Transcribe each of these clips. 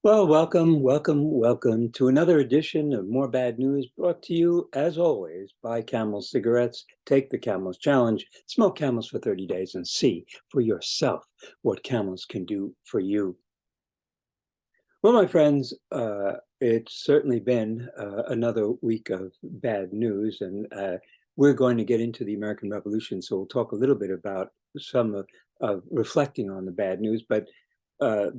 Well, welcome to another edition of More Bad News, brought to you, as always, by Camel Cigarettes. Take the Camel's Challenge, smoke Camels for 30 days, and see for yourself what Camels can do for you. Well, my friends, it's certainly been another week of bad news, and we're going to get into the American Revolution, so we'll talk a little bit about some of reflecting on the bad news, uh,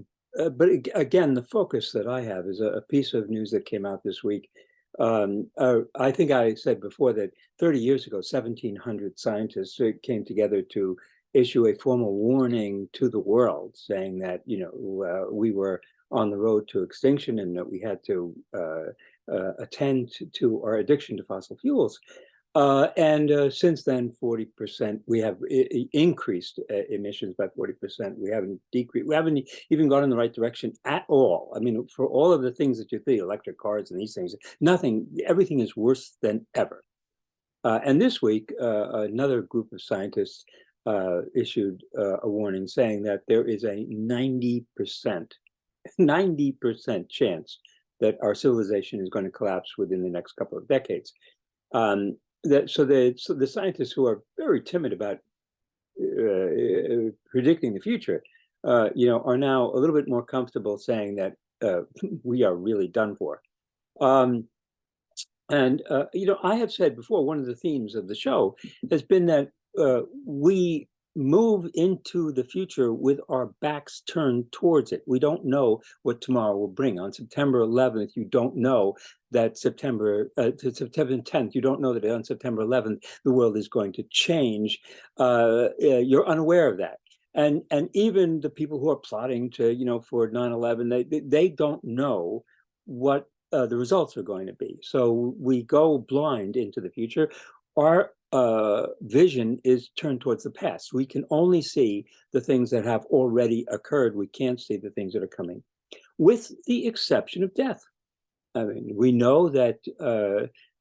again, the focus that I have is a piece of news that came out this week. I think I said before that 30 years ago, 1,700 scientists came together to issue a formal warning to the world, saying that we were on the road to extinction and that we had to attend to our addiction to fossil fuels. And since then, 40%, we have increased emissions by 40%. We haven't decreased, we haven't even gone in the right direction at all. I mean, for all of the things that you see, electric cars and these things, everything is worse than ever. And this week, another group of scientists issued a warning saying that there is a 90% chance that our civilization is going to collapse within the next couple of decades. So the scientists who are very timid about predicting the future, are now a little bit more comfortable saying that we are really done for. I have said before, one of the themes of the show has been that we move into the future with our backs turned towards it. We don't know what tomorrow will bring. On September 11th, you don't know that September 10th, you don't know that on September 11th, the world is going to change. You're unaware of that. And even the people who are plotting to, for 9/11, they don't know what the results are going to be. So we go blind into the future. Our vision is turned towards the past. We can only see the things that have already occurred. We can't see the things that are coming, with the exception of death. I mean, we know that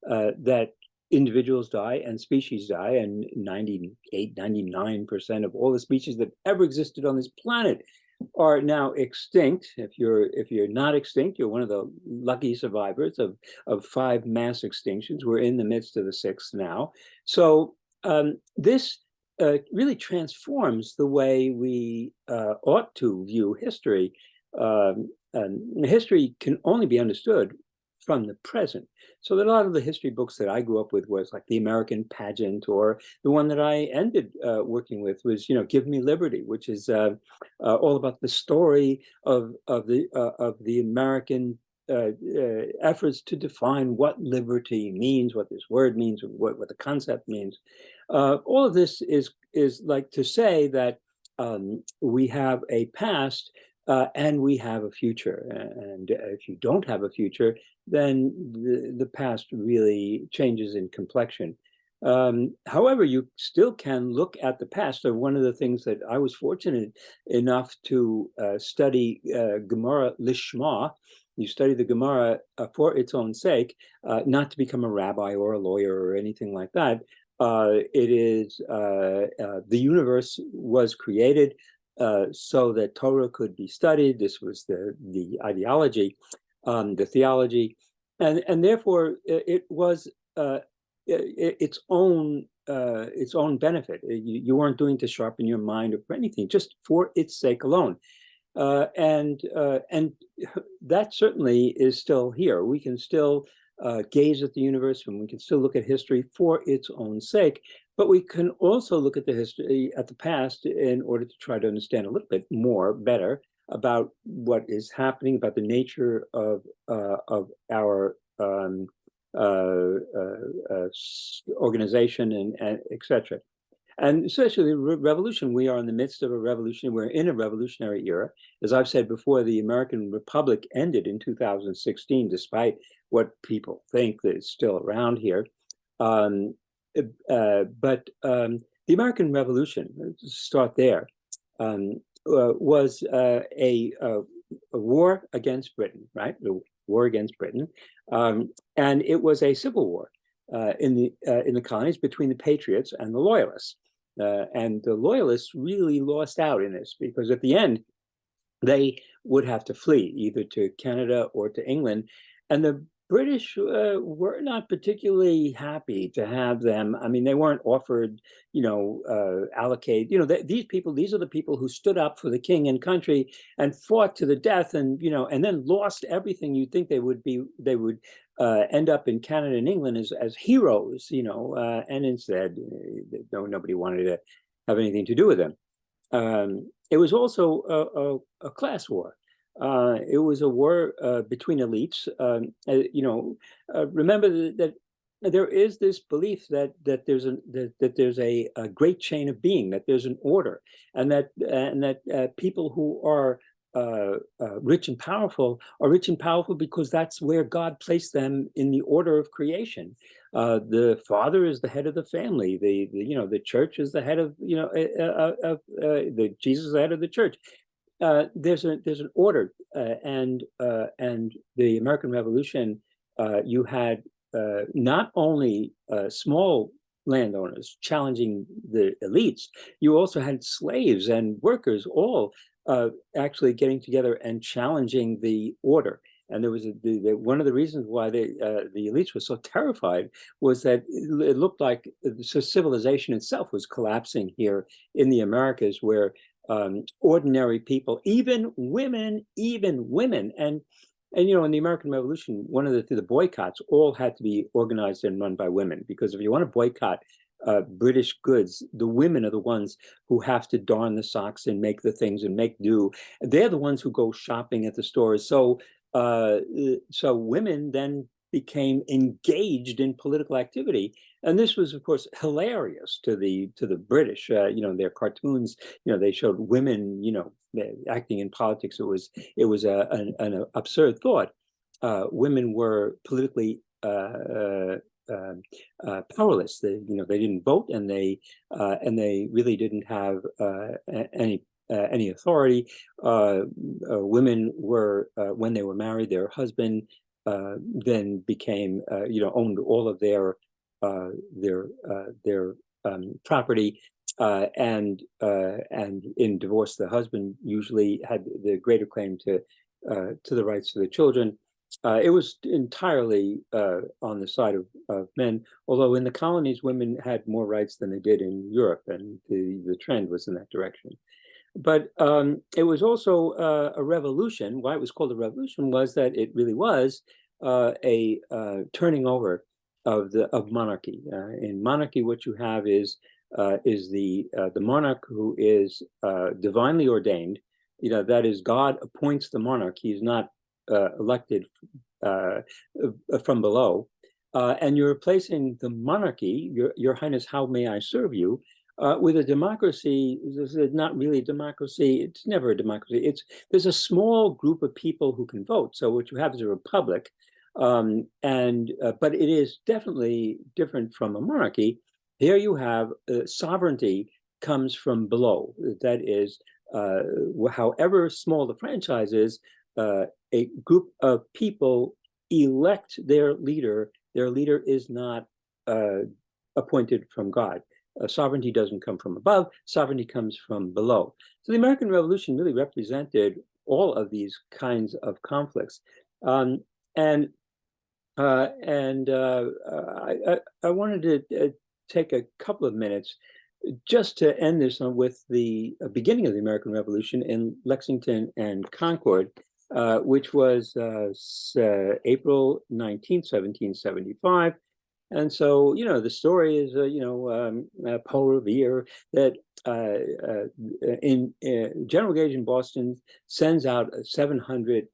that individuals die and species die, and 98, 99% of all the species that ever existed on this planet are now extinct. If you're not extinct, you're one of the lucky survivors of 5 mass extinctions. We're in the midst of the 6th now. So this really transforms the way we ought to view history. And history can only be understood from the present. So that a lot of the history books that I grew up with was like The American Pageant, or the one that I ended working with was, Give Me Liberty, which is all about the story of the American efforts to define what liberty means, what this word means, what the concept means. All of this is like to say that we have a past and we have a future. And if you don't have a future, then the past really changes in complexion. However, you still can look at the past. So one of the things that I was fortunate enough to study Gemara Lishma. You study the Gemara for its own sake, not to become a rabbi or a lawyer or anything like that. It is the universe was created so that Torah could be studied. This was the ideology, the theology, and therefore it was its own benefit. You weren't doing to sharpen your mind or for anything, just for its sake alone. And that certainly is still here. We can still gaze at the universe, and we can still look at history for its own sake. But we can also look at the history, at the past, in order to try to understand a little bit better about what is happening, about the nature of our organization, and etc. And especially the revolution. We are in the midst of a revolution. We're in a revolutionary era. As I've said before, the American Republic ended in 2016, despite what people think that it's still around here. But the American Revolution, let's start there, was a war against Britain, right? The war against Britain, and it was a civil war in the colonies between the Patriots and the Loyalists. And the Loyalists really lost out in this, because at the end, they would have to flee either to Canada or to England. And the British were not particularly happy to have them. I mean, they weren't offered, allocate. These are the people who stood up for the king and country and fought to the death, and then lost everything. You'd think they would end up in Canada and England as heroes, and instead, nobody wanted to have anything to do with them. It was also a class war. It was a war between elites. Remember that there is this belief that there's a great chain of being, that there's an order, and that people who are rich and powerful are rich and powerful because that's where God placed them in the order of creation. The father is the head of the family. The church is the head of Jesus is the head of the church. There's an order, and the American Revolution, you had not only small landowners challenging the elites, you also had slaves and workers all actually getting together and challenging the order. And there was one of the reasons why the elites were so terrified was that it looked like civilization itself was collapsing here in the Americas, where ordinary people, even women, and in the American Revolution, one of the boycotts all had to be organized and run by women, because if you want to boycott British goods, the women are the ones who have to darn the socks and make the things and make do. They're the ones who go shopping at the stores. So women then became engaged in political activity, and this was, of course, hilarious to the British. Their cartoons, they showed women, acting in politics. It was an absurd thought. Women were politically powerless. They didn't vote, and they really didn't have any authority. Women were, when they were married, their husband then became, owned all of their property, and in divorce, the husband usually had the greater claim to the rights of the children. It was entirely on the side of men, although in the colonies, women had more rights than they did in Europe, and the trend was in that direction. But it was also a revolution. Why it was called a revolution was that it really was a turning over of monarchy. In monarchy, what you have is the monarch who is divinely ordained. That is, God appoints the monarch. He is not elected from below. And you're replacing the monarchy, Your Highness, how may I serve you, with a democracy. This is not really a democracy. It's never a democracy. There's a small group of people who can vote. So what you have is a republic, but it is definitely different from a monarchy. Here you have sovereignty comes from below. That is, however small the franchise is, a group of people elect their leader. Their leader is not appointed from God. Sovereignty doesn't come from above. Sovereignty comes from below. So the American Revolution really represented all of these kinds of conflicts. I wanted to take a couple of minutes just to end this with the beginning of the American Revolution in Lexington and Concord, which was April 19th, 1775. And so, the story is, Paul Revere, that General Gage in Boston sends out 700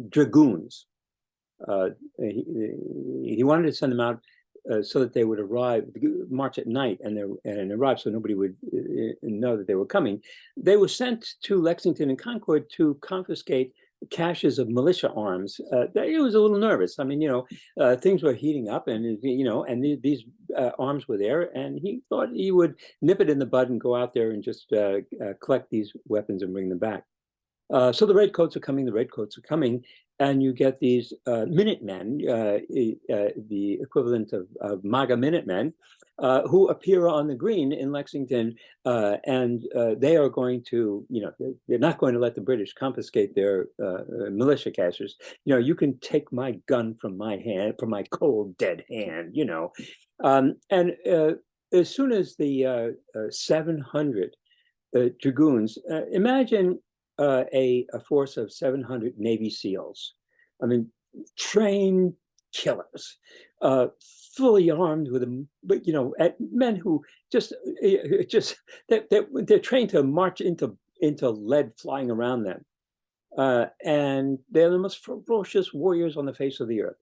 dragoons. He wanted to send them out so that they would march at night and arrive so nobody would know that they were coming. They were sent to Lexington and Concord to confiscate caches of militia arms. He was a little nervous. I mean, things were heating up, and these arms were there, and he thought he would nip it in the bud and go out there and just collect these weapons and bring them back. So the redcoats are coming, and you get these Minutemen, the equivalent of MAGA Minutemen, who appear on the green in Lexington, and they are going to, they're not going to let the British confiscate their militia casters. You can take my gun from my hand, from my cold, dead hand, and as soon as the 700 dragoons, imagine a force of 700 Navy SEALs. I mean, trained killers, fully armed with them, but men who they're trained to march into lead flying around them, and they're the most ferocious warriors on the face of the earth.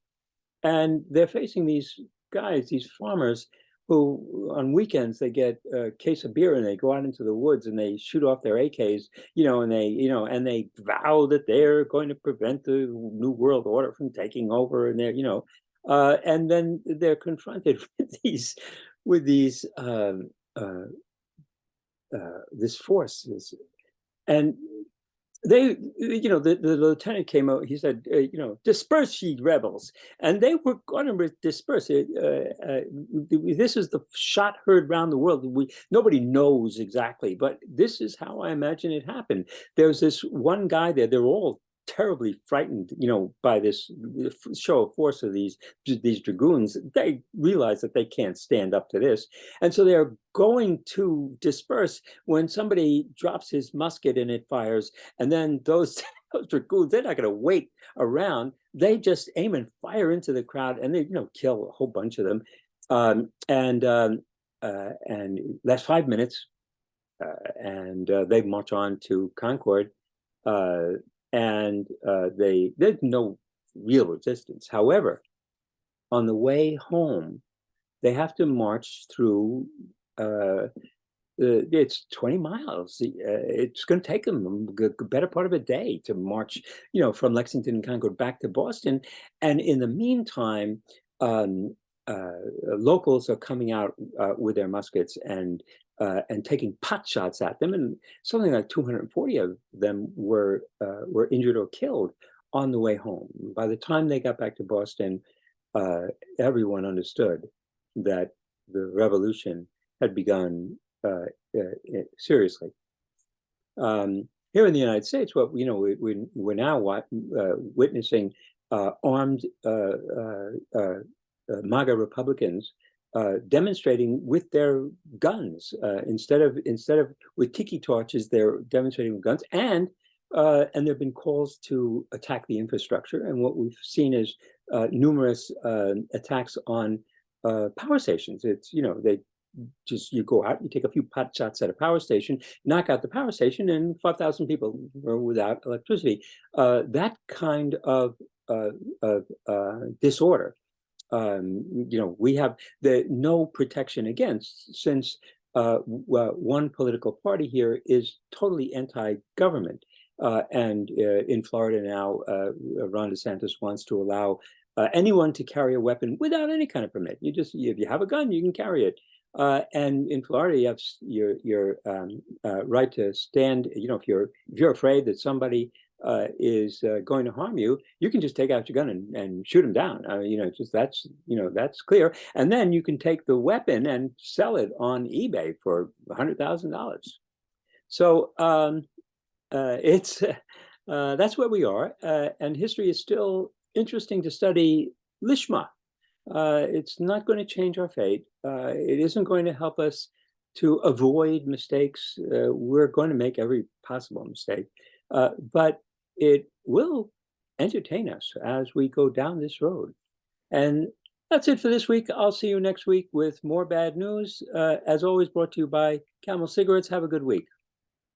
And they're facing these guys, these farmers, who on weekends they get a case of beer and they go out into the woods and they shoot off their AKs, and they vow that they're going to prevent the New World Order from taking over, and and then they're confronted with these this force, and they, the lieutenant came out. He said, disperse, ye rebels, and they were going to disperse. This is the shot heard around the world. Nobody knows exactly, but this is how I imagine it happened. There's this one guy there. They're all terribly frightened, by this show of force of these dragoons. They realize that they can't stand up to this, and so they're going to disperse when somebody drops his musket and it fires, and then those dragoons, they're not going to wait around. They just aim and fire into the crowd, and they kill a whole bunch of them. And that's 5 minutes, and they march on to Concord. And there's no real resistance. However, on the way home, they have to march through. It's 20 miles. It's going to take them a better part of a day to march, from Lexington and Concord back to Boston. And in the meantime, locals are coming out with their muskets and taking pot shots at them, and something like 240 of them were injured or killed on the way home. By the time they got back to Boston, everyone understood that the revolution had begun seriously. Here in the United States, what we're now witnessing armed MAGA Republicans demonstrating with their guns, instead of with tiki torches. They're demonstrating with guns, and there've been calls to attack the infrastructure. And what we've seen is numerous attacks on power stations. It's you go out, you take a few pot shots at a power station, knock out the power station, and 5,000 people are without electricity. That kind of disorder, we have no protection against, since one political party here is totally anti-government. And in Florida now, Ron DeSantis wants to allow anyone to carry a weapon without any kind of permit. If you have a gun, you can carry it. And in Florida, you have your right to stand. If you're afraid that somebody is going to harm you, you can just take out your gun and shoot them down. That's clear. And then you can take the weapon and sell it on eBay for $100,000. So it's that's where we are, and history is still interesting to study lishma. It's not going to change our fate. It isn't going to help us to avoid mistakes. We're going to make every possible mistake, but it will entertain us as we go down this road. And that's it for this week. I'll see you next week with more bad news. As always, brought to you by Camel Cigarettes. Have a good week.